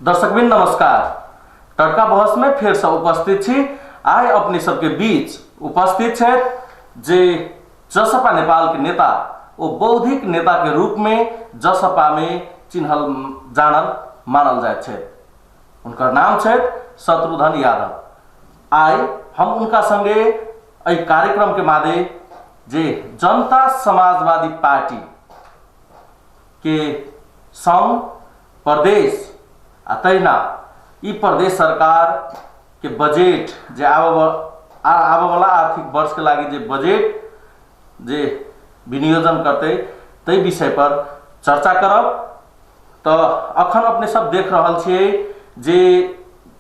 दर्शकबिन नमस्कार। टटका बहस में फिर से उपस्थित छी। आइ अपने सबके बीच उपस्थित छथि जे जसपा नेपाल के नेता ओ बौद्धिक नेता के रूप में जसपा में चिन्हल जानल मानल जाए छथि। उनका नाम छथि शत्रुघ्न यादव। आइ हम उनका संगे एहि कार्यक्रम के मादे जे जनता समाजवादी पार्टी के संघ प्रदेश तहिना ई प्रदेश सरकार के बजेट जे आबे वाला आर्थिक वर्ष के लागी जे बजेट जे विनियोजन करते तै विषय पर चर्चा करब। तो अखन अपने सब देख रहल छियै जे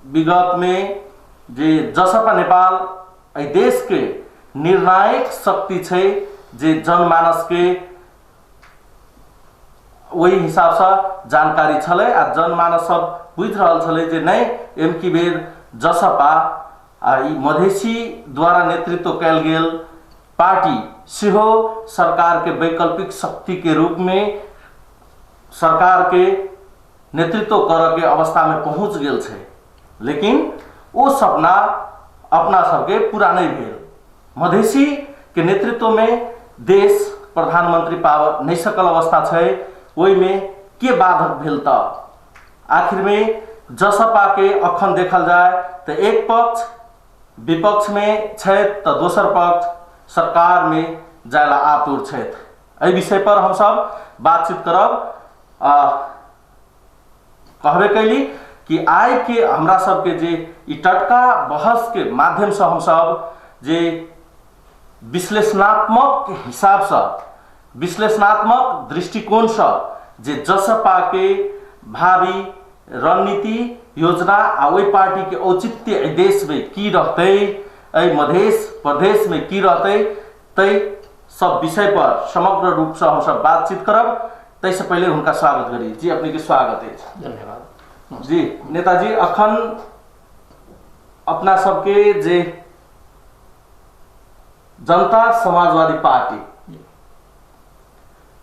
विगत में जे जसपा नेपाल एहि देश के निर्णायक शक्ति छै जे जनमानस के वही हिसाब से जानकारी छलै आ जनमानस सब बुझ रहल छलै जे नहीं एमकी बेर जसपा ई मधेसी द्वारा नेतृत्व कैल गेल पार्टी सेहो सरकार के वैकल्पिक शक्ति के रूप में सरकार के नेतृत्व कर के अवस्था में पहुंच गेल छै। लेकिन वो सपना अपना सबके पूरा नहीं भेल। मधेसी के नेतृत्व में देश प्रधानमंत्री पावर नहीं सकल अवस्था छै। ओहि में के बाधक भेल त आखिर में जसपा के अखन देखल जाए तो एक पक्ष विपक्ष में छथि तो दोसर पक्ष सरकार में जायला आतुर छथि। एहि विषय पर हम सब बातचीत करब। कहबे कैली कि आइ के हमरा सब के जे ई टटका बहस के माध्यम से हम सब जे विश्लेषणात्मक हिसाब से विश्लेषणात्मक दृष्टिकोण से जे जसपा के भावी रणनीति योजना आ वही पार्टी के औचित्य देश में की रहते मधेश प्रदेश में की रहते तै सब विषय पर समग्र रूप से हम सब बातचीत करब। तैसे पहले उनका स्वागत करी। जी अपने के स्वागत है। धन्यवाद। जी नेताजी अखन अपना सबके जे जनता समाजवादी पार्टी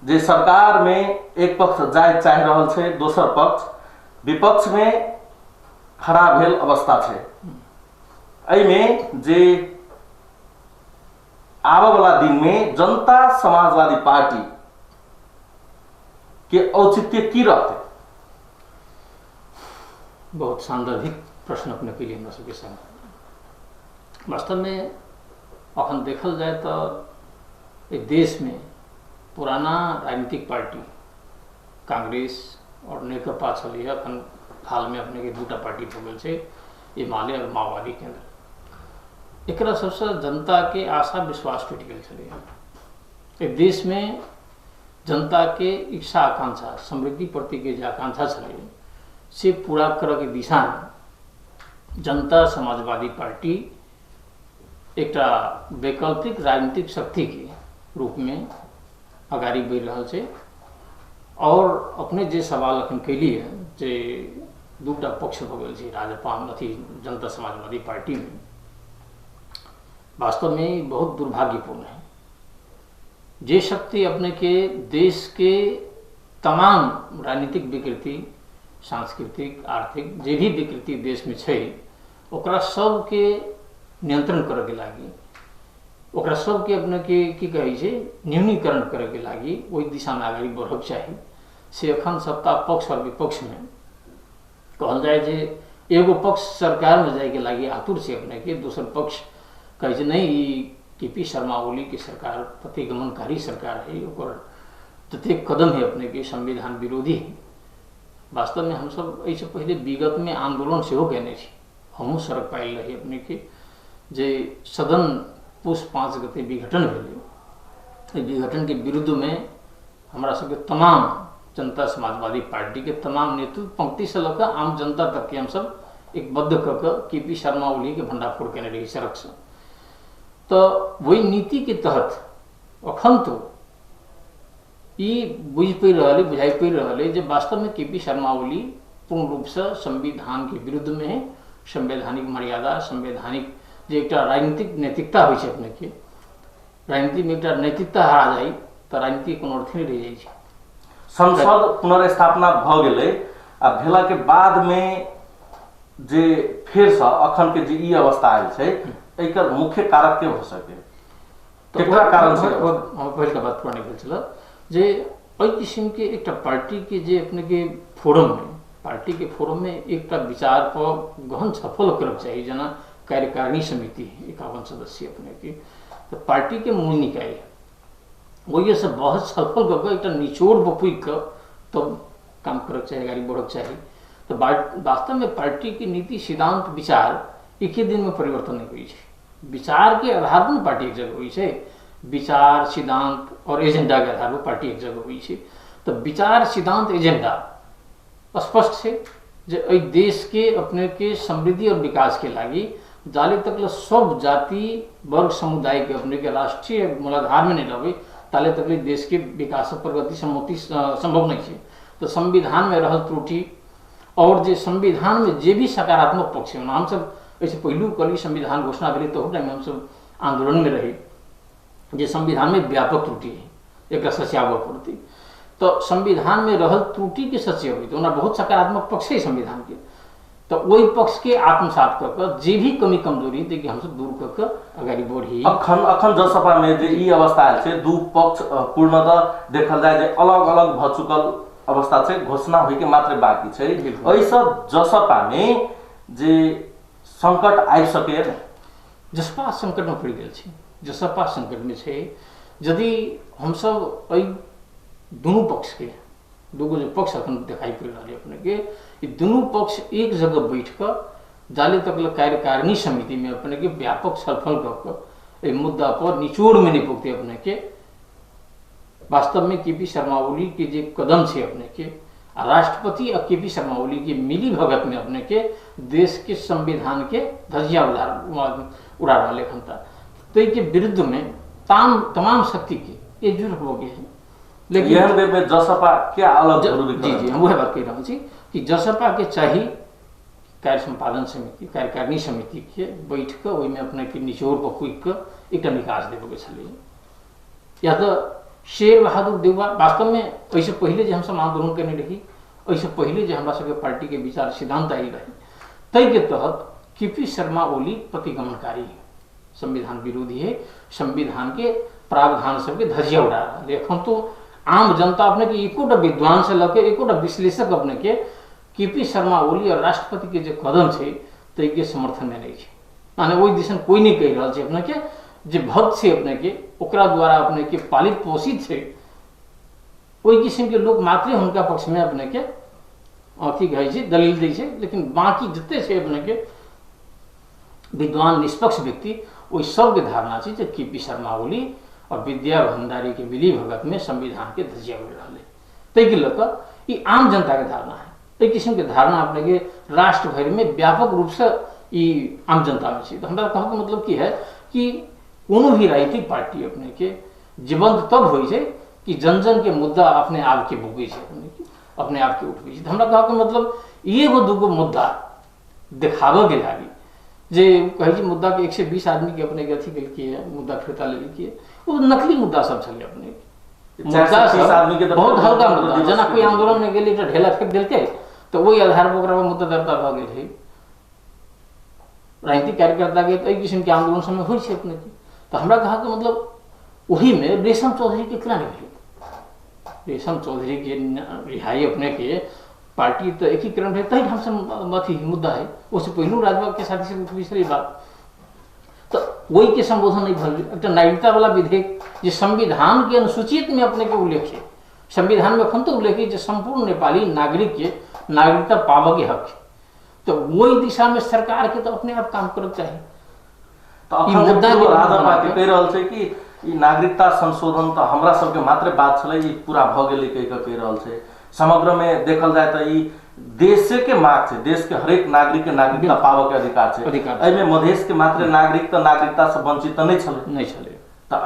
जे सरकार में एक पक्ष जाय चाह रहल छै, दोसर पक्ष विपक्ष में खड़ा भेल अवस्था छै। एहि में जे आबे वाला दिन में जनता समाजवादी पार्टी के औचित्य की रहते? बहुत सांदर्भिक प्रश्न अपने के लिए सबके संग। वास्तव में अखन देखल जाए तो एक देश में पुराना राजनीतिक पार्टी कांग्रेस और नेकपा चलिए अखन हाल में अपने के दूटा पार्टी हो गए छे, हिमालय और माओवादी केंद्र। एकरा सबसे जनता के आशा विश्वास टूट गए छे। एक देश में जनता के इच्छा आकांक्षा समृद्धि प्रति के जो आकांक्षा छे से पूरा करे के दिशा में जनता समाजवादी पार्टी एक वैकल्पिक राजनीतिक शक्ति के रूप में अगाड़ी बढ़ रहा है। और अपने जे सवाल अखन कैलिए जे दूटा पक्ष हो गए राजपा अथी जनता समाजवादी पार्टी में, वास्तव में बहुत दुर्भाग्यपूर्ण है। जे शक्ति अपने के देश के तमाम राजनीतिक विकृति सांस्कृतिक आर्थिक जे भी विकृति देश में छै ओकरा सब के नियंत्रण करे के लागी ओकरा सब के अपने के की कहे छै न्यूनीकरण करे के लागी ओहि दिशा में आगे बढ़ब चाहिए। से अखन सत्ता पक्ष और विपक्ष में कहल जाए जे एगो पक्ष सरकार में जाए के लागी आतुर से अपने के, दोसर पक्ष कहे नहीं केपी शर्मा ओली की सरकार प्रतिगमनकारी सरकार है, ओकर प्रत्येक कदम है अपने के संविधान विरोधी है। वास्तव में हम सब ऐसे पहले विगत में आंदोलन से हो कहने हमू सड़क पाइल रही अपने के जे सदन पुष 5 गते विघटन भेल। विघटन के विरुद्ध में हमारा सबके तमाम जनता समाजवादी पार्टी के तमाम नेतृत्व पंक्ति से लग आम जनता तक के हम सब एक बद्ध कर केपी शर्मा ओली के भंडाफोड़ कहने रही सड़क से। तो वही नीति के तहत अखन तो बुझ पा रहा बुझाई पा रहा जे वास्तव में केपी शर्मा ओली पूर्ण रूप से संविधान के विरुद्ध में है। संवैधानिक मर्यादा संवैधानिक जो एक राजनीतिक नैतिकता हो अपने के राजनीति में एक नैतिकता हरा जाए तो राजनीति कोनो अर्थ नहीं रह जाए। संसद पुनर्स्थापना भ गेलै आ भेला के बाद में जे फिर से अखन के जे ई अवस्था आयल छै, एकर मुख्य कारक के हो सके? केकरा कारण से हम पहले का बात करने के चला जे ओइ किस्म के एक पार्टी के जे अपने के फोरम में, पार्टी के फोरम में एक विचार पर गहन सफल करब चाहिए। जना कार्यकारिणी समिति 51 सदस्य अपने की, तो पार्टी के मूल निकाय वही से बहुत सफल करके एक निचोड़ बपुई कर तो काम करक चाहिए, गाड़ी बढ़क चाहिए। तो वास्तव में पार्टी की नीति सिद्धांत विचार एक ही दिन में परिवर्तन नहीं हुई है। विचार के आधार पर पार्टी एक जगह हुई है, विचार सिद्धांत और एजेंडा के आधार पर पार्टी एक जगह हुई है। तो विचार सिद्धांत एजेंडा स्पष्ट है जो एहि देश के अपने के समृद्धि और विकास के लागी जाले तक सब जाति वर्ग समुदाय के अपने के राष्ट्रीय मूलाधार में नहीं लगे ताले तक देश के विकास प्रगति सम्मति संभव नहीं है। तो संविधान में रहल त्रुटि और जे संविधान में जे भी सकारात्मक पक्ष है, हम सब ऐसे पहलू कल संविधान घोषणा भेले तो टाइम हम सब आंदोलन में रहे जे संविधान में व्यापक त्रुटि है एक सच्याव प्रति। तो संविधान में रहल त्रुटि के सच्चे हुई तो बहुत सकारात्मक पक्ष है संविधान के, तो वही पक्ष के आत्मसात कर जे भी कमी कमजोरी है कि हम सब दूर कर अगाडि बढ़ी। अखन जसपा में जे ई अवस्था आयल छै, दू पक्ष पूर्णतः देखल जाए जे अलग अलग भ चुकल अवस्था छै, घोषणा होइ के मात्र बाकी छै। ऐसा जसपा में जे संकट आबि सके, जसपा संकट में पड़ गेल छै, जसपा संकट में छै। यदि हम सब एहि दोनों पक्ष के दूगो जो पक्ष अखन दिखाई पड़ रहा है अपने के, ये दोनों पक्ष एक जगह बैठ कर जाले तक कार्यकारिणी समिति में अपने के व्यापक छलफल कर मुद्दा पर निचोड़ में नहीं पुगते अपने के वास्तव में केपी शर्मा ओली के जो कदम है अपने के राष्ट्रपति और केपी शर्मा ओली की मिली भगत में अपने के देश के संविधान के धज्जिया उड़ा रहा लेखनता, तो के विरुद्ध में तमाम शक्ति के एकजुट हो गए हैं। लेकिन में जसपा क्या अलग जी हम वह बात कह रहा हूँ कि जसपा के चाहिए कार्य संपादन समिति कार्यकारिणी समिति के बैठ कर वही में अपने के निचोड़ पर कुछ कर एक निकास देवे के चलिए। या तो शेर बहादुर देवबा वास्तव में ऐसे पहले जो हम सब आंदोलन करने रही, ऐसे पहले जो हमारा सबके पार्टी के विचार सिद्धांत आई रही, तय के तहत केपी शर्मा ओली प्रतिगमनकारी है, संविधान विरोधी है, संविधान के प्रावधान सबके धज्जिया उड़ा रहा है। लेकिन तो आम जनता अपने के एकोटा विद्वान से लगे एकोटा विश्लेषक अपने के केपी शर्मा ओली और राष्ट्रपति के जो कदम है तय के समर्थन में नहीं है, माने वही दिशा कोई नहीं कह रहा है अपने के जे भक्त से अपने के ओकरा द्वारा अपने के पालित पोषित है वही किस्म के लोग मात्र उनका पक्ष में अपने के अथी कहे दलील दै छै। लेकिन बाकी जितने से अपने के विद्वान निष्पक्ष व्यक्ति वही सबके धारणा है जो केपी शर्मा ओली और विद्या भंडारी के मिली भगत में संविधान के धज्जिया उड़ रहा है। तय के लेकर ये आम जनता के धारणा है, तय किस्म के धारणा अपने के राष्ट्र भर में व्यापक रूप से ये आम जनता में है। तो हमारा कहने का मतलब की है कि कोनो भी राजनीतिक पार्टी अपने के जीवंत तब हो कि जन जन के मुद्दा अपने आप के भूगे अपने आप के उठबे। हमरा कहा मतलब एगो दूगो मुद्दा देखावे के लागी जे कहे मुद्दा के 120 आदमी के अपने के अथी के मुद्दा फिरता ले के वो नकली मुद्दा सब चले अपने मुद्दा सब आदमी के बहुत हल्का मुद्दा जना कोई आंदोलन में गेली तो ढेला फेंक देलके तो वही आधार पर ओकरा मुद्दा दर्ता भ गेल है। राजनीतिक कार्यकर्ता के तो किस्म के आंदोलन समय होइ छै अपने के। तो हमरा कहा कि मतलब वही में रेशम चौधरी के केना निकले, रेशम चौधरी के रिहाई अपने के पार्टी तो एकीकरण है तही हम सब अथी मुद्दा है उससे पहलू राजभवन के साथी से दूसरी बात तो वही के संबोधन नहीं भल एक नागरिकता वाला विधेयक जो संविधान के अनुसूचित में अपने के उल्लेख है, संविधान में अखन तो उल्लेख है जो संपूर्ण नेपाली नागरिक के नागरिकता पावे के हक है। तो वही दिशा में सरकार के तो अपने आप काम करना चाहिए। तो मुद्दा कह रहल छै कि ई नागरिकता संशोधन तो हमरा सबके मात्र बात छलै, ई पूरा भ गेलै कह रहल छै। समग्र में देखल जाए तो ई देश के मांग छै, देश के हरेक नागरिक के नागरिकता पावे के अधिकार छै। एमे मधेश के मात्र नागरिकता से वंचित नहीं छले। तो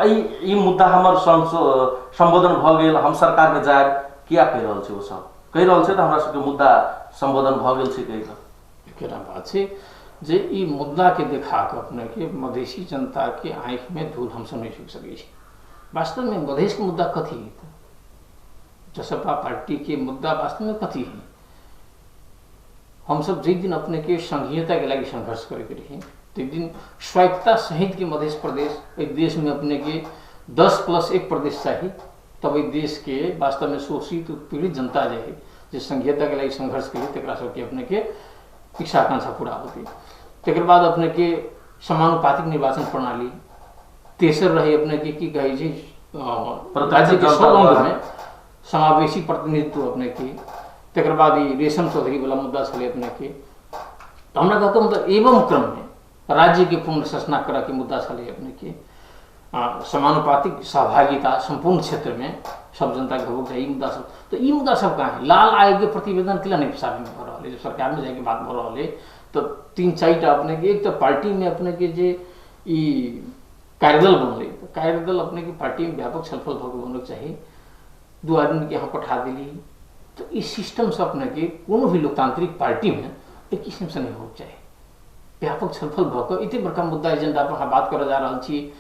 ई मुद्दा हमर संबोधन भ गेल, हम सरकार में जाए किया कह रहल छै, वो सब कह रहल छै तो हमरा सबके मुद्दा संबोधन भ गेल छै कह बात छै जे ई मुद्दा के देखा के अपने के मधेसी जनता के आंख में धूल हम सब नहीं छुप सके। वास्तव में मधेश के मुद्दा कथी है, जसपा पार्टी के मुद्दा वास्तव में कथी है हम सब जिस दिन अपने के संघीयता के लगी संघर्ष करके रही तो एक दिन स्वायत्तता सहित के मध्य प्रदेश एक देश में अपने के 10+1 प्रदेश चाहिए तब एक देश के वास्तव में शोषित पीड़ित जनता जो है जो संघीयता के लगी संघर्ष करी तक सबके अपने के इच्छा आकांक्षा पूरा होती तक बाद अपने के समानुपातिक निर्वाचन प्रणाली तेसर रही अपने के की कहे जी राज्य के सब अंग में समावेशी प्रतिनिधित्व अपने की तक बाद रेशम चौधरी वाला मुद्दा चले अपने के हमरा कहते मतलब एवं क्रम में राज्य के पूर्ण शासना करा के मुद्दा चले अपने के समानुपातिक सहभागिता संपूर्ण क्षेत्र में सब जनता के होगा चाहिए मुद्दा सब तो ये मुद्दा सब कहाँ है लाल आयोग के प्रतिवेदन के लिए नहीं सामने हो रहा है जब सरकार में जाके बात हो रहा है तो 3-4 अपने के एक तो पार्टी में अपने के जे कार्यदल बनल तो कार्यदल अपने की पार्टी में व्यापक छलफल होना चाहिए 2 आदमी के यहाँ पठा दिली तो इस सिस्टम से अपने के कोनो भी लोकतांत्रिक पार्टी में एक किस्म से नहीं होना चाहिए व्यापक छलफल भऽ इतने बड़का मुद्दा एजेंडा पर हम बात कर जा रहा छी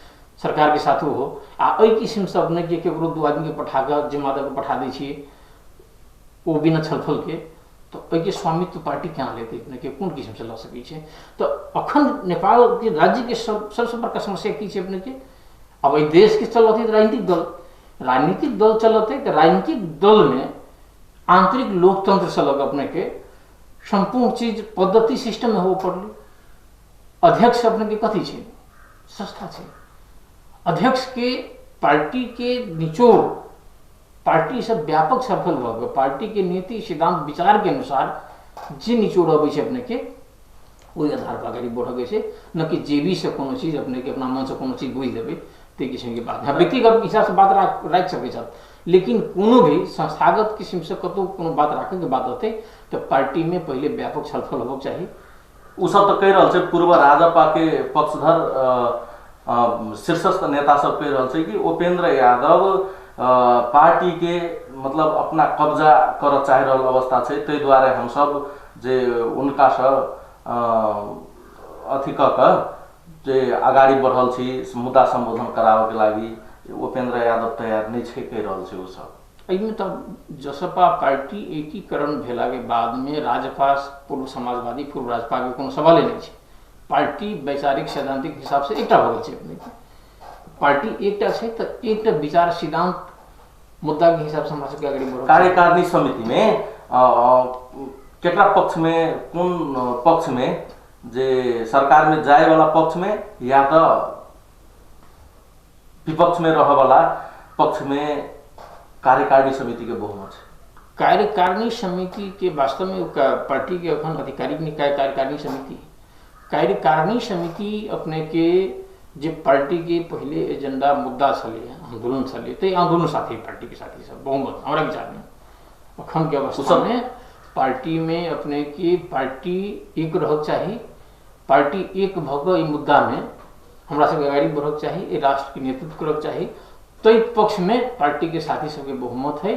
सरकार के साथ हो आ किस्म से अपने के केकरो 2 आदमी के पठा के जिम्मेदार को पठा दै छियै वो बिना छलफल के तो के स्वामित्व पार्टी क्या लेते अपने के कौन किस्म से लऽ सकै छै तो अखन नेपाल के राज्य के सबसे बड़का समस्या की छै अपने के अब एहि देश के चलते राजनीतिक दल चलते तो राजनीतिक दल में आंतरिक लोकतंत्र से लग अपने के संपूर्ण चीज पद्धति सिस्टम में हो पड़ल अध्यक्ष अपने के कथी छै संस्था छै अध्यक्ष के पार्टी के निचोड़ पार्टी से व्यापक सफल भऽ पार्टी के नीति सिद्धांत विचार के अनुसार जे निचोड़ अबै छै अपने के ओहि आधार पर आगे बढ़ छै न कि जेबी से कोनो चीज अपने के अपना मन से कोनो चीज बुझि देबै ते किस्म के बात व्यक्तिगत हिसाब से बात राखि सकै छथि लेकिन कोनो भी संस्थागत किस्म से कतौ कोनो बात राखे के बात होते तो पार्टी में पहले व्यापक छलफल होबक चाहिए उ सब तो कह रहा पूर्व राजपा के पक्षधर शीर्षस्थ नेता सब कह रहा कि उपेंद्र यादव पार्टी के मतलब अपना कब्जा कर चाह रहल अवस्था है तै द्वारे हम सब जे उनका से अथी क जे आगाड़ी बढ़ल छी मुद्दा संबोधन करावे के लागी उपेंद्र यादव तैयार नहीं छै कह रहल छै उ सब एहिमे तो जसपा पार्टी एकीकरण भेला के बाद में राजपा पूर्व समाजवादी पूर्व राजपा के कोनो सवाल नहीं छै पार्टी वैचारिक सैद्धांतिक हिसाब से एकटा भऽ गेल छै पार्टी एकटा छै तो एकटा विचार सिद्धांत मुद्दा के हिसाब से हमरा सबके आगे बढ़ कार्यकारिणी समिति में केकरा पक्ष में कौन पक्ष में जे सरकार में जाए वाला पक्ष में या तो विपक्ष में रह वाला पक्ष में कार्यकारिणी समिति के बहुमत है कार्यकारिणी समिति के वास्तव में पार्टी के अखन आधिकारिक निकाय कार्यकारिणी समिति अपने के जे पार्टी के पहले एजेंडा मुद्दा चले आंदोलन चले तो आंदोलन साथी पार्टी के साथी सब बहुमत हमारा विचार में अखन के अवस्था में पार्टी में अपने की पार्टी एक रह चाहिए पार्टी एक भऽ मुद्दा में हमरा सबके आगे बढ़क चाहिए राष्ट्र के नेतृत्व करक चाहिए तो पक्ष में पार्टी के साथी सबके बहुमत है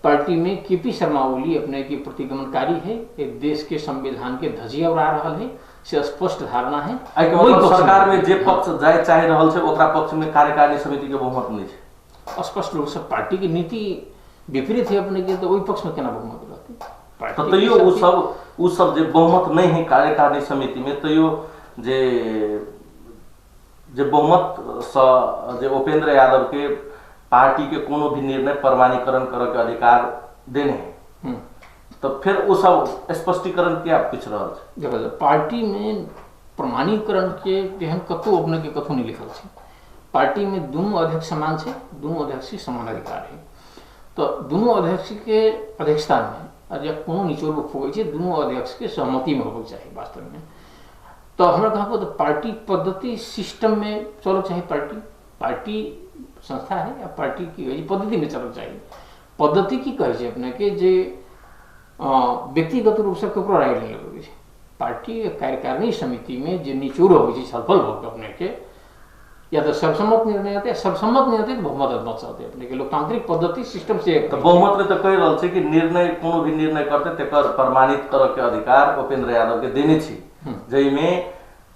पार्टी में केपी शर्मा ओली अपने की प्रतिगमनकारी है एक देश के संविधान के धजिया उड़ा रहा है से स्पष्ट धारणा है सरकार में जे पक्ष जाए चाह रहल छै ओकरा पक्ष में कार्यकारिणी समिति के बहुमत नहीं छै स्पष्ट रूप से पार्टी की नीति विपरीत है अपने के तो वही पक्ष में केना बहुमत रहते तो तैयो उ सब जे बहुमत नहीं है कार्यकारिणी समिति में तैयो जे बहुमत जे उपेंद्र यादव के पार्टी के कोनो भी निर्णय प्रमाणीकरण करे के अधिकार देने हैं तो फिर वो सब स्पष्टीकरण क्या पूछ रहा है देखो पार्टी में प्रमाणीकरण के तेहन कतौ अपने के कतौ नहीं लिखल छै पार्टी में दोनों अध्यक्ष समान छै दोनों अध्यक्ष के समान अधिकार है तो दोनों अध्यक्ष के अध्यक्षता में या कोनो निचोड़ होबै छै दोनों अध्यक्ष के सहमति में होबक चाहिए वास्तव में तो हमरा कहा तो पार्टी पद्धति सिस्टम में चलो चाहिए पार्टी संस्था है या पार्टी की पद्धति में चलो चाहिए पद्धति की कहे छै अपने के जे व्यक्तिगत रूप से ककरो राय नहीं लगबै छै पार्टी कार्यकारिणी समिति में जे निचोड़ होबै छै छलफल भऽ अपने के या तो सर्वसम्मत निर्णय होते सर्वसम्मत नहीं होते तो बहुमत मत चलते अपने के लोकतांत्रिक पद्धति सिस्टम से तो बहुमत में तो कह रहल छै कि निर्णय कोनो भी निर्णय करते तेकर प्रमाणित करऽ के अधिकार उपेंद्र यादव के देने छी जई में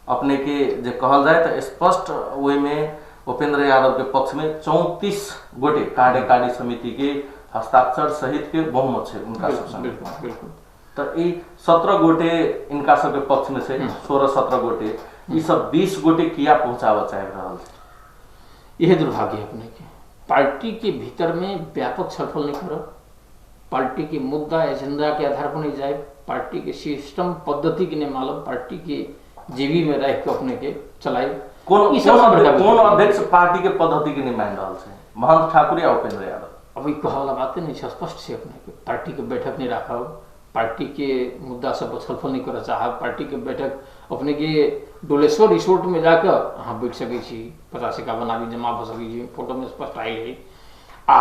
अपने के जे कहल जाए तो स्पष्ट ओहि में उपेंद्र यादव के पक्ष में 34 गोटे कार्यकारिणी समिति के हस्ताक्षर सहित के बहुमत है उनका बिल्कुल तो ये 17 गोटे इनका सबके पक्ष में से 16-17 गोटे ये सब 20 गोटे किया पहुंचावा चाह रहा है। यह दुर्भाग्य अपने के पार्टी के भीतर में व्यापक छलफल नहीं करो, पार्टी के मुद्दा एजेंडा के आधार पर नहीं जाए, पार्टी के सिस्टम पद्धति के नहीं मालूम, पार्टी के जेबी में रह के अपने के चलाए। कौन अध्यक्ष पार्टी के पद्धति के नहीं मान रहा है? महंत ठाकुर या उपेंद्र यादव? अभी कहा वाला बातें नहीं है, स्पष्ट से अपने के पार्टी के बैठक नहीं रखा, पार्टी के मुद्दा सब छलफल नहीं कर चाह, पार्टी के बैठक अपने के डोलेश्वर रिसोर्ट में जाकर अहाँ बैठ सके 50-51 आदमी जमा हो सके, फोटो में स्पष्ट आई है। आ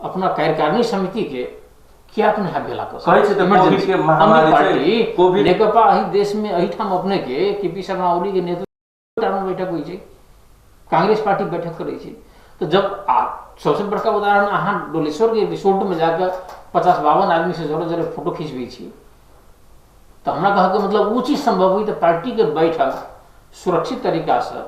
अपना कार्यकारिणी समिति के क्या अपने यहाँ भेला पार्टी नेकपा अही देश में अही ठाम अपने के केपी शर्मा ओली के नेतृत्व में बैठक हुई है, कांग्रेस पार्टी बैठक करे छे। तो जब सबसे बड़का उदाहरण अहाँ डोलेश्वर के रिसोर्ट में जाकर 50-52 आदमी से जोरे जोरे फोटो खींचबे छी, तो हमरा कहा कि मतलब वो चीज संभव हुई तो पार्टी के बैठक सुरक्षित तरीका से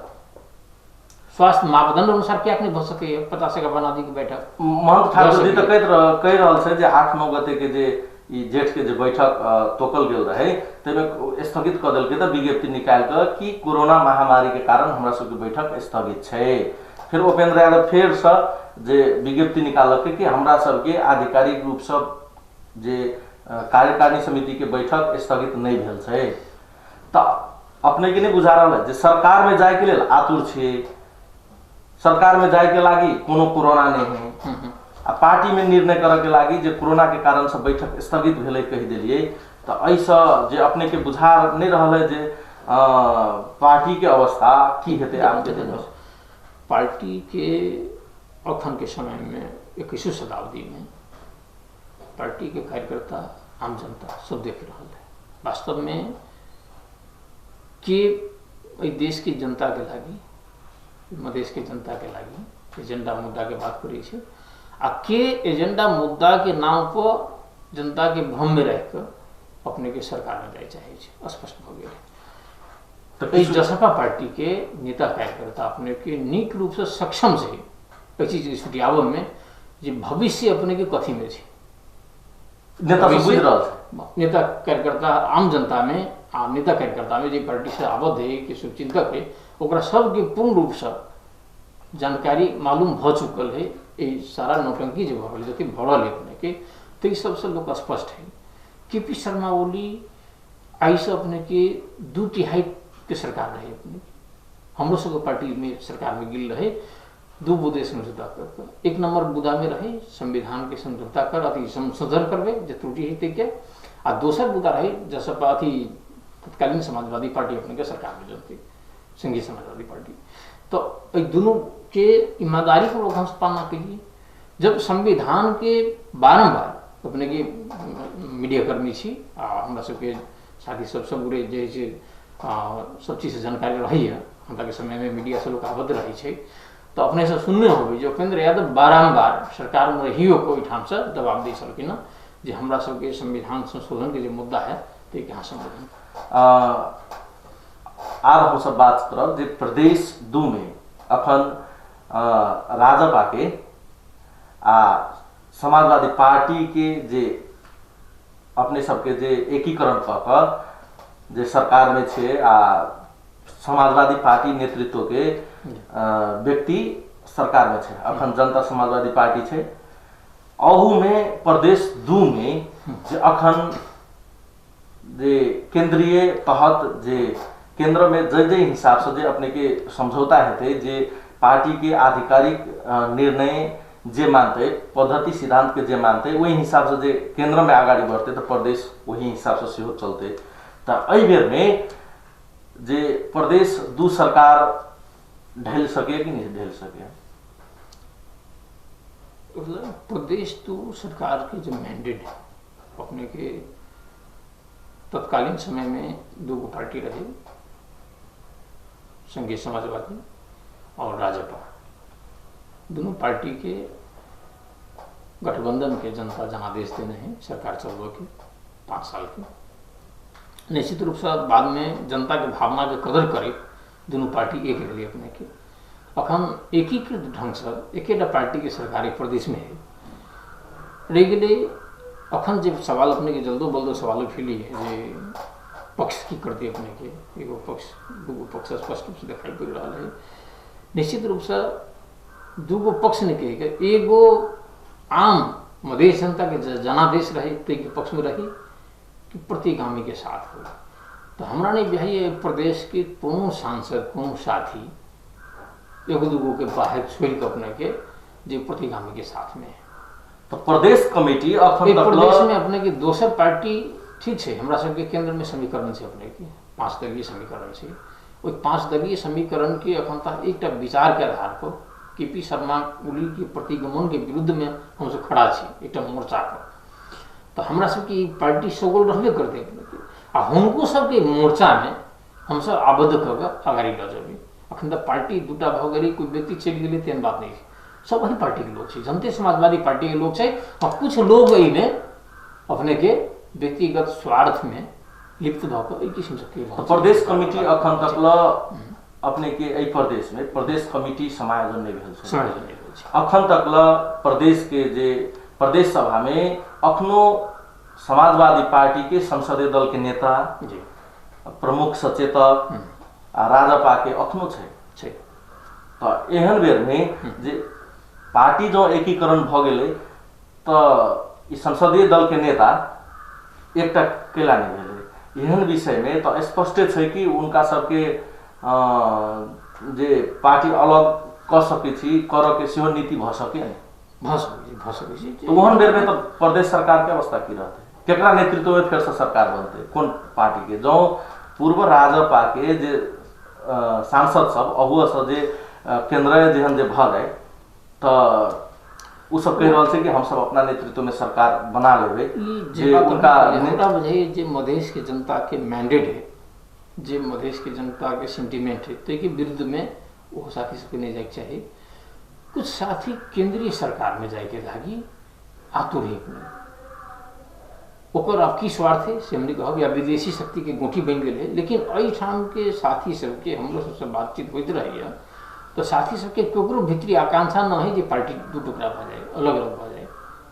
स्वास्थ्य मापदंड अनुसार क्या नहीं हो सके 50-51 आदमी की बैठक। महंत ठाकुर जी तो कह रहल छै जे 8-9 गते के जे ई जेठ के जे बैठक तोकल गेल रहे तैमे स्थगित कर देलकै, तो विज्ञप्ति निकाल कर कि कोरोना महामारी के कारण हमरा सबके बैठक स्थगित छै। फिर उपेंद्र यादव फिर से जे विज्ञप्ति निकालक कि हमरा सबके आधिकारिक रूप से जे कार्यकारिणी समिति के बैठक स्थगित नहीं भेल छै। तो अपने के नहीं बुझा रहा है जे सरकार में जाए के लिए आतुर छे, सरकार में जाए के लागी कोनो कोरोना नहीं है, आ पार्टी में निर्णय करे के लागी जे कोरोना के कारण से बैठक स्थगित भेले कह दिलिए। तो ऐसा जे अपने के बुझा नहीं रहा है जे पार्टी के अवस्था की हेते आप के दिन पार्टी के अखन के समय में 21वीं शताब्दी में पार्टी के कार्यकर्ता आम जनता सब देख रहा है वास्तव में कि देश की जनता के लागी मधेश के जनता के लागी एजेंडा मुद्दा के बात करी छे, आ के एजेंडा मुद्दा के नाम पर जनता के भ्रम में रहकर अपने के सरकार में जाए चाहे छे, स्पष्ट हो गया। तो जसपा पार्टी के नेता कार्यकर्ता अपने के निक रूप से सक्षम से चीज छुटियाव में जे भविष्य अपने के कथी में छे नेता कार्यकर्ता आम जनता में नेता कार्यकर्ता में जे पार्टी से आबद्ध है कि शुभचिंतक है ओकरा सबके पूर्ण रूप से जानकारी मालूम भ चुकल है। ये सारा नौटंकी जो भरल जति भरल है अपने के, तो ये सबसे लोग स्पष्ट है। केपी शर्मा ओली आई से अपने के 2/3 के सरकार रहे, अपने हमरो सब पार्टी में सरकार में गिल रहे, 2 बुदे समझौता कर 1 नंबर बुदा में रहे संविधान के समझौता कर अति संशोधन करवे जो त्रुटि है के, आ दोसर बुदा रहे जसपा अति तत्कालीन समाजवादी पार्टी अपने के सरकार में जनती संघीय समाजवादी पार्टी। तो दोनों के ईमानदारी को लोग हम पालना के लिए जब संविधान के बारंबार अपने के मीडिया कर्मी छी हमरा सबके साथी सब बुरे जे सब चीज से जानकारी रही है हमरा के समय में मीडिया से लोग आबद्ध रही है। तो अपने से सुनने हो जो उपेंद्र यादव बारंबार सरकार में रहियो कोई ठाम से दबाव दे सकिन जे हमरा सबके संविधान संशोधन के जो मुद्दा है तो यहाँ संबोधन आर हम सब बात करब जे प्रदेश 2 में अखन राजपा के समाजवादी पार्टी के जे अपने सबके जे एकीकरण कऽ जे सरकार में छे समाजवादी पार्टी नेतृत्व के व्यक्ति सरकार में छे। अखन जनता समाजवादी पार्टी छे, अहू में प्रदेश 2 में जे अखन जे केंद्रीय तहत जे केंद्र में जे हिसाब से जे अपने के समझौता हेते जे पार्टी के आधिकारिक निर्णय जे मानते पद्धति सिद्धांत के जे मानते वही हिसाब से जे केंद्र में आगाड़ी बढ़ते तो प्रदेश वही हिसाब से सेहो चलते। तो एहि बेर में जे प्रदेश 2 सरकार ढल सके कि नहीं ढल सके? प्रदेश 2 सरकार के जो मैंडेट है अपने के तत्कालीन समय में 2 पार्टी रहे संघीय समाजवादी और राजपा, दोनों पार्टी के गठबंधन के जनता जनादेश देने हैं सरकार चलवा के 5 साल की। निश्चित रूप से बाद में जनता के भावना के कदर करे दोनों पार्टी एक रही अपने के अखन एकीकृत ढंग से एक पार्टी के सरकारी प्रदेश में है रह गए अखन जे सवाल अपने के जल्दो बल्दो सवाल उठेली है जे पक्ष की करते अपने के एगो पक्ष दूगो पक्ष स्पष्ट रूप से दिखाई पड़ रहा है। निश्चित रूप से दूगो पक्ष ने कहे कि एगो आम मधेश जनता के जनादेश रहे तो के पक्ष में रही कि प्रतिगामी के साथ हो। तो हमरा नहीं भाई प्रदेश के कोनो सांसद कोनो साथी एगो दूगो के बाहर छोड़ के अपने के जे प्रतिगामी के साथ में है। तो प्रदेश कमेटी अखन तक प्रदेश में अपने के दोसर पार्टी ठीक है, हमरा सबके केंद्र में समीकरण से अपने के 5 दलीय समीकरण से ओहि 5 दलीय समीकरण के अखन तक एक विचार के आधार पर केपी शर्मा ओली के प्रतिगमन के विरुद्ध में हम सब खड़ा छी एक मोर्चा पर। तो हमरा सबकी पार्टी सगोल रहबे करते आ हुनको सबके मोर्चा में हम सब आबद्ध करके आगाड़ी ल जेबे। अखन तक पार्टी दूटा भ गेलै, कोई व्यक्ति चलि गेलै तेन बात नहीं है, सब वही पार्टी के लोग छे, जनते समाजवादी पार्टी के लोग छे। और कुछ लोग में अपने के व्यक्तिगत स्वार्थ में लिप्त भऽ किस्म से प्रदेश कमिटी अखन तक ल अपने के एहि प्रदेश में प्रदेश कमिटी समायोजन नहीं भेल छै। अखन तक ल प्रदेश के जे प्रदेश सभा में अखनो समाजवादी पार्टी के संसदीय दल के नेता प्रमुख सचेतक राजपा के अखनो छै। तो एहन बेर में जे पार्टी जो एकीकरण भ गेलै तो संसदीय दल के नेता एकटा केला नहीं भेलै। एहन विषय में तो स्पष्ट है कि उनका सबके जे पार्टी अलग क सकै छी करऽ के सेहो नीति भ सकै तो ओहन बेर में तो प्रदेश सरकार के अवस्था की रहते, केकरा नेतृत्व में फिर से सरकार बनते, कौन पार्टी के जो पूर्व राजपा के जे सांसद सब अहुआ से जे केंद्रीय जेहन जे भ जाए तो उ सब कह रहा है कि हम सब अपना नेतृत्व में सरकार बना लेबे। जे उनका नेता बुझाइए जे मधेश के जनता के मैंडेट है, जे मधेश के जनता के सेंटिमेंट है, तो के विरुद्ध में वो साथी सबके नहीं जाए चाहिए। कुछ साथी केंद्रीय सरकार में जाए के लागी आतुर है ओकर आपकी स्वार्थ है से हमने कहा या विदेशी शक्ति के गोठी बन गए। लेकिन एहिठाम के साथी सबके हम लोग सबसे बातचीत होते रही है तो साथी सबके केकरो भीतरी आकांक्षा न है कि पार्टी दू टुकड़ा भ जाए, अलग अलग भ जाए,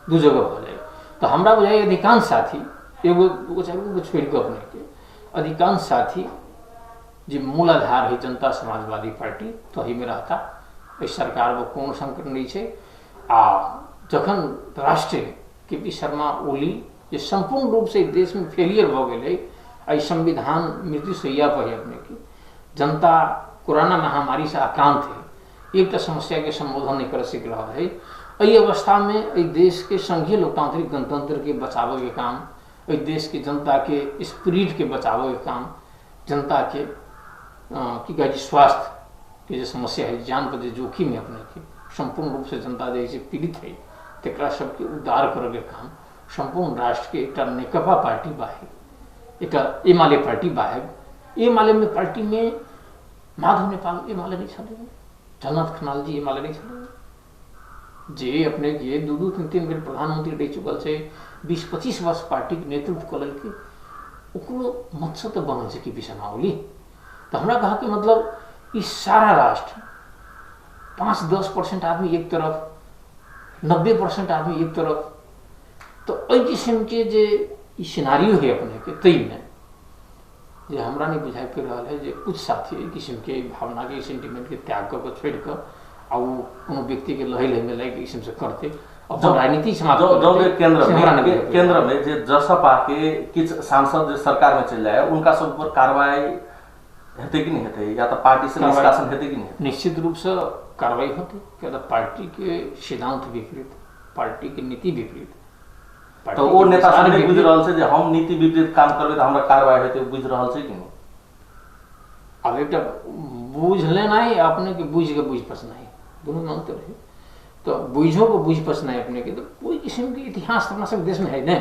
दू जगह भ जाए। तो हमरा बुझाइए अधिकांश साथी एगो छोड़ के अपने के अधिकांश साथी जो मूलाधार है जनता समाजवादी पार्टी तो ही में रहता इस सरकार में कोनो संकट नहीं है। आ जखन राष्ट्रीय केपी शर्मा ओली जे संपूर्ण रूप से देश में फेलियर भ गए, संविधान मृत्यु सैया पर अपने की जनता कोरोना महामारी से आक्रांत है, एक समस्या के संबोधन नहीं कर सक रहा है। एहि अवस्था में देश के संघीय लोकतांत्रिक गणतंत्र के बचावे के काम, देश के जनता के स्पिरिट के बचावे के काम, जनता के की कहे स्वास्थ्य के जो समस्या है, जान पर जो जोखिम है अपने के संपूर्ण रूप से जनता जैसे पीड़ित है तकरा सबके उद्धार करे के काम संपूर्ण राष्ट्र के एक नेकपा पार्टी बाहे, एक एमाले पार्टी बाहे। एमाले में पार्टी में माधव नेपाल एमाले नहीं चले, जगन्नाथ खनाल जी एमाले नहीं चले, जे अपने के दू दू तीन तीन बेर प्रधानमंत्री रह चुकल से 20-25 वर्ष पार्टी के नेतृत्व कर के ओकरो मत से तो बनल से केपी शर्मा ओली। तो हमरा कहा कि मतलब इस सारा राष्ट्र 5-10% आदमी एक तरफ, 90% आदमी एक तरफ, तो एहि किस्म के जे सिनारियो है अपने के तई में जे हमरा नहीं बुझाई पड़ रहा है जे कुछ साथी एहि किस्म के भावना के सेंटिमेंट के त्याग कर छोड़ कर आ वो कोनो व्यक्ति के लहै लहै में लाइक किस्म से करते अपन राजनीति समाज केंद्र में जे जसपा के किछ सांसद जो सरकार में चल जाए उनका सब पर कार्रवाई हेते कि नहीं हेते, या तो पार्टी से निष्कासन हेते कि नहीं? निश्चित रूप से कार्रवाई होती क्या पार्टी के सिद्धांत विपरीत, पार्टी के नीति विपरीत। तो वो नेता सब बुझ रहल छै जे हम नीति विपरीत काम करबे तो हमरा कार्रवाई हेते, बुझ रहल छै कि नहीं? अब एक बुझले नहीं अपने के बुझ के बुझ पस नहीं, दोनों में अंतर है। तो बुझो को बुझ पस नहीं अपने के, तो कोई किस्म के इतिहास अपना सब देश में है न।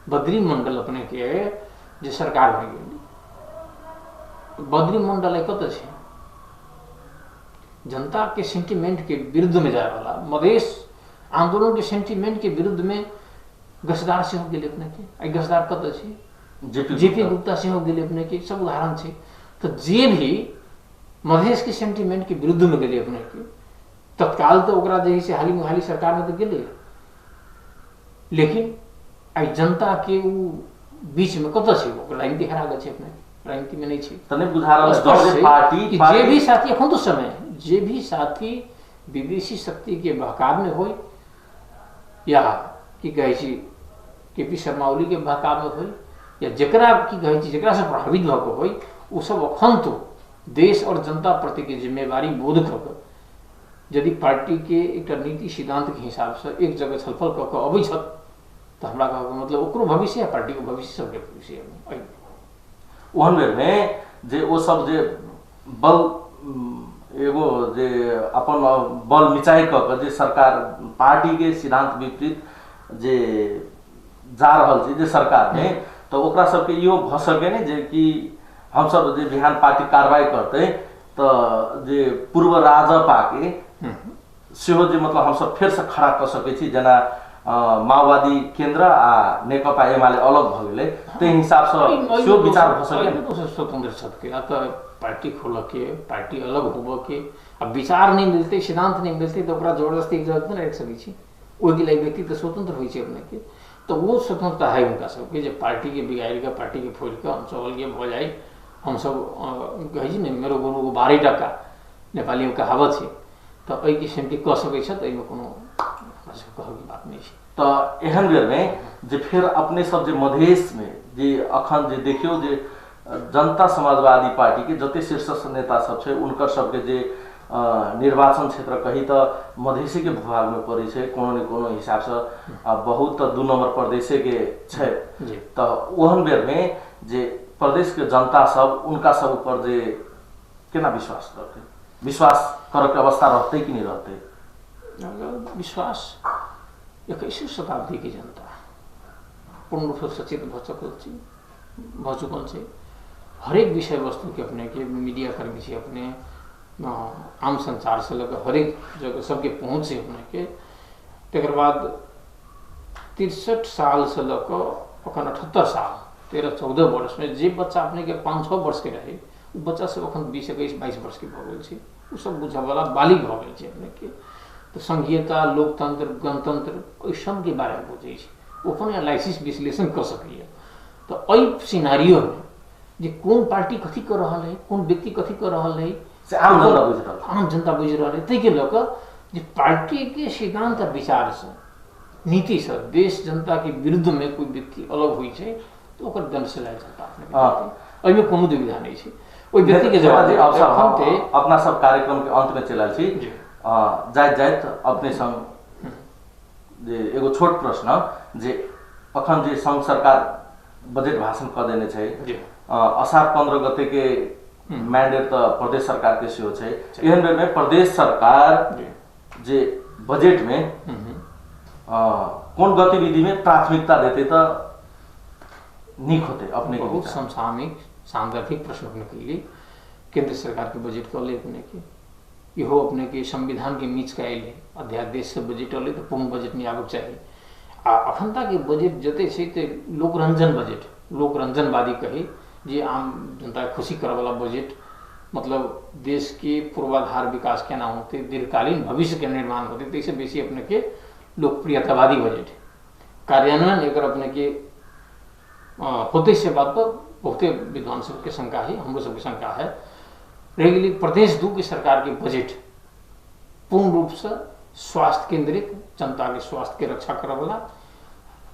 बद्री मंडल अपने के जो सरकार बन गई, बद्री मंडल एक जनता के सेंटिमेंट के विरुद्ध में जाए वाला, मधेश आंदोलन के सेंटिमेंट के विरुद्ध में गसदार से हो गए अपने के, गसदार कत जेपी गुप्ता से हो गए अपने के, सब उदाहरण है। तो जे भी मधेश के सेंटिमेंट के विरुद्ध में गए अपने के तत्काल तो ओकरा जे से हाली मुहाली सरकार में तो गए, लेकिन आई जनता के उ बीच में कत छै ओकर राजनीति हरा गए छै, अपने राजनीति में नहीं छै। तने बुझा रहल स्पष्ट जे छै पार्टी कि जे भी साथी एखन तो समय जे भी साथी विदेशी शक्ति के बहकाव में होय या की कहे छी केपी शर्मा ओली के बहकाव में होय या जेकरा की कहे छी जेकरा से प्रभावित भ के होय, उ सब अखन तो देश और जनता प्रति के जिम्मेवारी बोध क के यदि पार्टी के एक नीति सिद्धांत के हिसाब से एक जगह छलफल क के अबै छथि तो हमरा कहके मतलब ओकरो भविष्य है, पार्टी के भविष्य सबके भविष्य है। ओहन बेर में जे ओ सब जे बल एगो जे अपन बल मिचाई क के जे सरकार पार्टी के सिद्धांत विपरीत जे जा रहल छै जे सरकार में, तो ओकरा सबके इहो भ सके ने जे कि हम सब जे बिहान पार्टी कार्रवाई करते तो जे पूर्व राजपा के सेहो जे मतलब हम सब फिर से खड़ा कर सके छी, जना माओवादी केंद्र आ नेकपा एमाले अलग भ गेलै ते हिसाब से सेहो विचार भ सके तो स्वतंत्र सबके आ तो पार्टी खोल के पार्टी अलग होबो के अब विचार नहीं मिलते सिद्धांत नहीं मिलते तो ओकरा जबरदस्ती एक जगह नहीं रख सकै छी, ओहि के व्यक्ति तो स्वतंत्र होइ छै अपने के, तो वो स्वतंत्रता है उनका सबके जे पार्टी के बिगाड़ के पार्टी के फोड़ के हम सब अलगे भ जाए, हम सब कहै छी ने मेरो गुरु को 12 टका नेपाली में कहावत है, तो एहि किस्म के कह सकै छ, एहिमे कोनो कहै के बात नहीं है। तो एहन बेर में जे फिर अपने सब जे मधेश में जे अखन जे देखियो जे जनता समाजवादी पार्टी के जते शीर्ष नेता सब छै उनकर सबके जे निर्वाचन क्षेत्र कही तो मधेसी के भूभाग में पड़े छै, कोनो न कोनो हिसाब से बहुत तो 2 नंबर प्रदेशे के छै, तो ओहन बेर में जे प्रदेश के जनता सब उनका सब ऊपर जे केना विश्वास करते, विश्वास करके अवस्था रहते कि नहीं रहते? विश्वास 21वीं शताब्दी की जनता पूर्ण रूप से सचेत भ चुकल छै, हरेक विषय वस्तु के अपने के मीडिया कर्मी छै, अपने आम संचार से लगे हरेक जगह सबके पहुँच छै अपने के। तकर बाद 63 साल से लग अखन 78 साल 13-14 वर्ष में जे बच्चा अपने के 5-6 वर्ष के रहे वो बच्चा सब अखन 20-21-22 वर्ष के भ गेल छै, वो सब बुझे वाला बालिग भ गेल छै अपने के, तो संघीयता लोकतंत्र गणतंत्र ओहि सब के बारे में बुझे छै, वो अपन एनालिसिस विश्लेषण कर सकैए। तो एहि सिनारियो में जे कोन पार्टी कथी कर रहा है, कोन व्यक्ति कथी कर रहा है, आम जनता बुझ रहा है, ताहि के लऽ कऽ जे पार्टी के सिद्धांत और विचार से नीति से देश जनता के विरुद्ध में कोई व्यक्ति अलग हुई है तो ओकर दंड से लायल जनता एहिमे कोनो दुविधा नहीं है, ओहि व्यक्ति के जवाब अपना सब कार्यक्रम के अंत में चलल छी जाइत अपने संग जे एगो छोट प्रश्न जे अखन जे संघ सरकार बजट भाषण कर देने छै, असार 15 गते के मैंडेट तो प्रदेश सरकार के सेहो छै, एहन बेर में प्रदेश सरकार जे बजट में कौन गतिविधि में प्राथमिकता देते तो निक होते अपने के? बहुत समसामयिक सांदर्भिक प्रश्न अपने के लिए केंद्र सरकार के बजट कले अपने के इहो अपने के संविधान के नीच का आयल अध्यादेश से बजट अल तो पूर्ण बजट में आबक चाहिए। आ अखनता के बजट जते छै ते लोकरंजन बजट लोकरंजनवादी कही जे आम जनता खुशी करे वाला बजट, मतलब देश के पूर्वाधार विकास केना होते, दीर्घकालीन भविष्य के निर्माण होते, तैसे बेसी अपने के लोकप्रियतावादी बजट कार्यान्वयन एक अपने के होते से बात पर बहुते विद्वान सबके शंका है, हमरो सबके शंका है। रह गई प्रदेश 2 की सरकार के बजट पूर्ण रूप से स्वास्थ्य केंद्रित, जनता के स्वास्थ्य के रक्षा करे वाला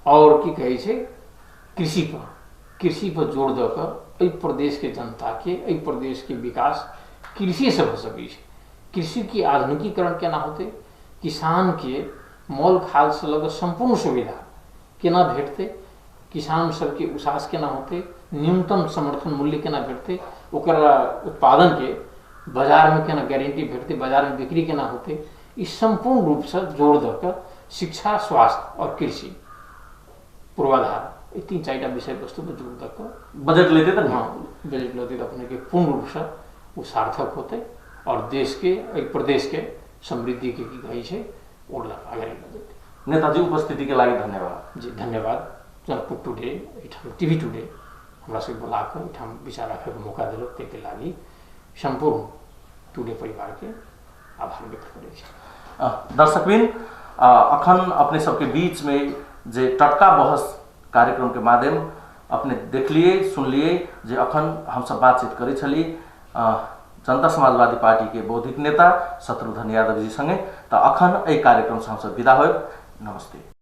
और की कहे छै कृषि पर जोर दऽ कऽ एहि प्रदेश के जनता के एहि प्रदेश के विकास कृषि से हो सकै छै। कृषि की आधुनिकीकरण केना होते, किसान के मोल खाल से लग संपूर्ण सुविधा केना भेटते, किसान सबके उसास केना होते, न्यूनतम समर्थन मूल्य केना भेटते, ओकरा उत्पादन के बाजार में केना गारंटी भेटते, बाजार में बिक्री केना होते, इस संपूर्ण रूप से जोर दऽ कऽ शिक्षा स्वास्थ्य और कृषि पूर्वाधार 3-4 विषय वस्तु पर जोर दऽ कऽ बजट लेते तो बजट लेते तो अपने के पूर्ण रूप से वो सार्थक होते और देश के प्रदेश के समृद्धि के की कही छै ओर आगे बढ़ते। नेताजी उपस्थिति के लागि धन्यवाद। जी धन्यवाद। जनकपुर टुडे टीवी टुडे हमरा से बुला कर विचार रखे के मौका दिलक, ताहि लागि संपूर्ण टुडे परिवार के आभार व्यक्त करै छी। दर्शकबिन अखन अपने सबके बीच में जे टटका बहस कार्यक्रम के माध्यम अपने देखलिए सुनलिए जे अखन हम सब बातचीत करी छली जनता समाजवादी पार्टी के बौद्धिक नेता शत्रुघ्न यादव जी संगे। तो अखन एहि कार्यक्रम से हम सब विदा होब। नमस्ते।